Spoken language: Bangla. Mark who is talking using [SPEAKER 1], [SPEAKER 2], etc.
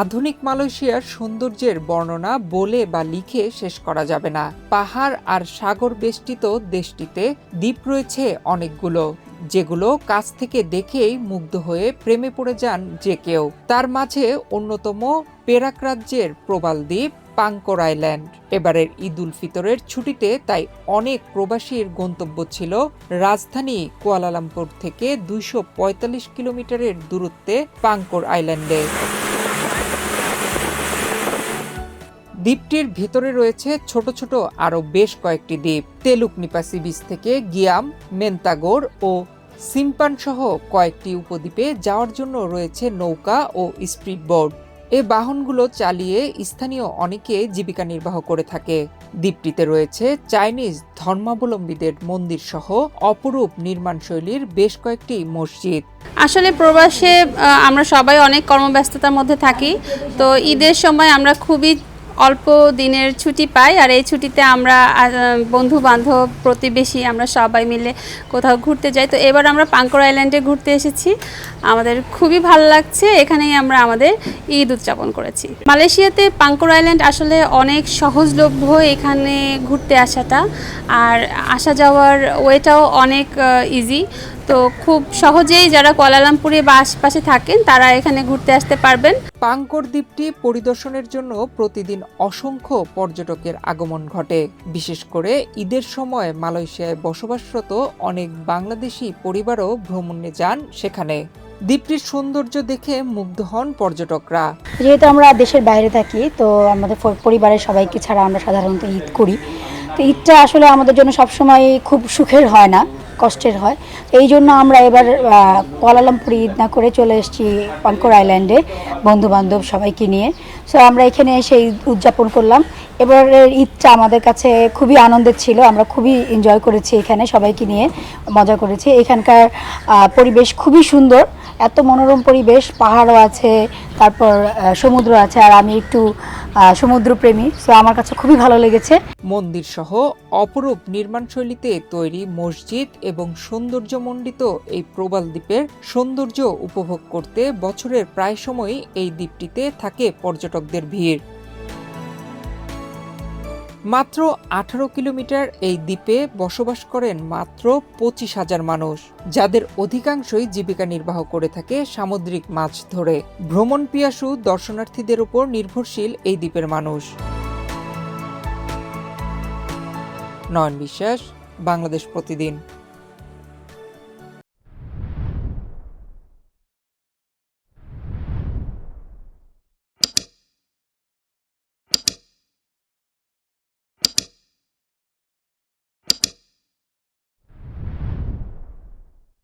[SPEAKER 1] আধুনিক মালয়েশিয়ার সৌন্দর্যের বর্ণনা বলে বা লিখে শেষ করা যাবে না। পাহাড় আর সাগর বেষ্টিত দেশটিতে দ্বীপ রয়েছে অনেকগুলো, যেগুলো কাছ থেকে দেখেই মুগ্ধ হয়ে প্রেমে পড়ে যান যে কেউ। তার মাঝে অন্যতম পেরাক রাজ্যের প্রবাল দ্বীপ পাংকর আইল্যান্ড। এবারের ঈদ উল ফিতরের ছুটিতে তাই অনেক প্রবাসীর গন্তব্য ছিল রাজধানী কুয়ালালামপুর থেকে ২৪৫ কিলোমিটারের দূরত্বে পাংকর আইল্যান্ডে। দ্বীপটির ভিতরে রয়েছে ছোট ছোট আরও বেশ কয়েকটি দ্বীপ। তেলুক নিপাসি বিচ থেকে গিয়াম, মেন্তাগোর ও সিম্পান সহ কয়েকটি উপদ্বীপে যাওয়ার জন্য রয়েছে নৌকা ও স্পিড বোট। এ বাহনগুলো চালিয়ে স্থানীয় অনেকে জীবিকা নির্বাহ করে থাকে। দ্বীপটিতে রয়েছে চাইনিজ ধর্মাবলম্বীদের মন্দির সহ অপরূপ নির্মাণশৈলীর বেশ কয়েকটি মসজিদ।
[SPEAKER 2] আসলে প্রবাসে আমরা সবাই অনেক কর্মব্যস্ততার মধ্যে থাকি, তো ঈদের সময় আমরা খুবই অল্প দিনের ছুটি পাই। আর এই ছুটিতে আমরা বন্ধু বান্ধব প্রতিবেশী আমরা সবাই মিলে কোথাও ঘুরতে যাই। তো এবার আমরা পাংকর আইল্যান্ডে ঘুরতে এসেছি, আমাদের খুবই ভালো লাগছে। এখানেই আমরা আমাদের ঈদ উদযাপন করেছি। মালয়েশিয়াতে পাংকর আইল্যান্ড আসলে অনেক সহজলভ্য এখানে ঘুরতে আসাটা, আর আসা যাওয়ার ওয়েটাও অনেক ইজি। তো খুব সহজেই যারা কুয়ালালামপুরে বা আশপাশে থাকেন তারা এখানে ঘুরতে আসতে পারবেন।
[SPEAKER 1] পাংকর দ্বীপটি পরিদর্শনের জন্য প্রতিদিন অসংখ্য পর্যটকের আগমন ঘটে। বিশেষ করে ঈদের সময় মালয়েশিয়ায় বসবাসরত অনেক বাংলাদেশি পরিবারও ভ্রমণে যান সেখানে। দ্বীপটির সৌন্দর্য দেখে মুগ্ধ হন পর্যটকরা।
[SPEAKER 3] যেহেতু আমরা দেশের বাইরে থাকি, তো আমাদের পরিবারের সবাইকে ছাড়া আমরা সাধারণত ঈদ করি। তো ঈদটা আসলে আমাদের জন্য সবসময় খুব সুখের হয় না, কষ্টের হয়। এই জন্য আমরা এবার কুয়ালালামপুরে ঈদ না করে চলে এসেছি পাংকর আইল্যান্ডে বন্ধু বান্ধব সবাইকে নিয়ে। সো আমরা এখানে এসে ঈদ উদযাপন করলাম। এবারের ঈদটা আমাদের কাছে খুবই আনন্দের ছিল, আমরা খুবই এনজয় করেছি, এখানে সবাইকে নিয়ে মজা করেছি। এখানকার পরিবেশ খুবই সুন্দর, এত মনোরম পরিবেশ, পাহাড়ও আছে, তারপর সমুদ্র আছে, আর আমি একটু সমুদ্রপ্রেমী, সো আমার কাছে খুবই ভালো লেগেছে।
[SPEAKER 1] মন্দির সহ অপরূপ নির্মাণশৈলীতে তৈরি মসজিদ এবং সৌন্দর্যমণ্ডিত এই প্রবাল দ্বীপের সৌন্দর্য উপভোগ করতে বছরের প্রায় সময়ই এই দ্বীপটিতে থাকে পর্যটকদের ভিড়। মাত্র 18 কিলোমিটার এই দ্বীপে বসবাস করেন মাত্র 25,000 মানুষ, যাদের অধিকাংশই জীবিকা নির্বাহ করে থাকে সামুদ্রিক মাছ ধরে। ভ্রমণ পিয়াসু দর্শনার্থীদের উপর নির্ভরশীল এই দ্বীপের মানুষ। নয়ন বিশ্বাস, বাংলাদেশ প্রতিদিন।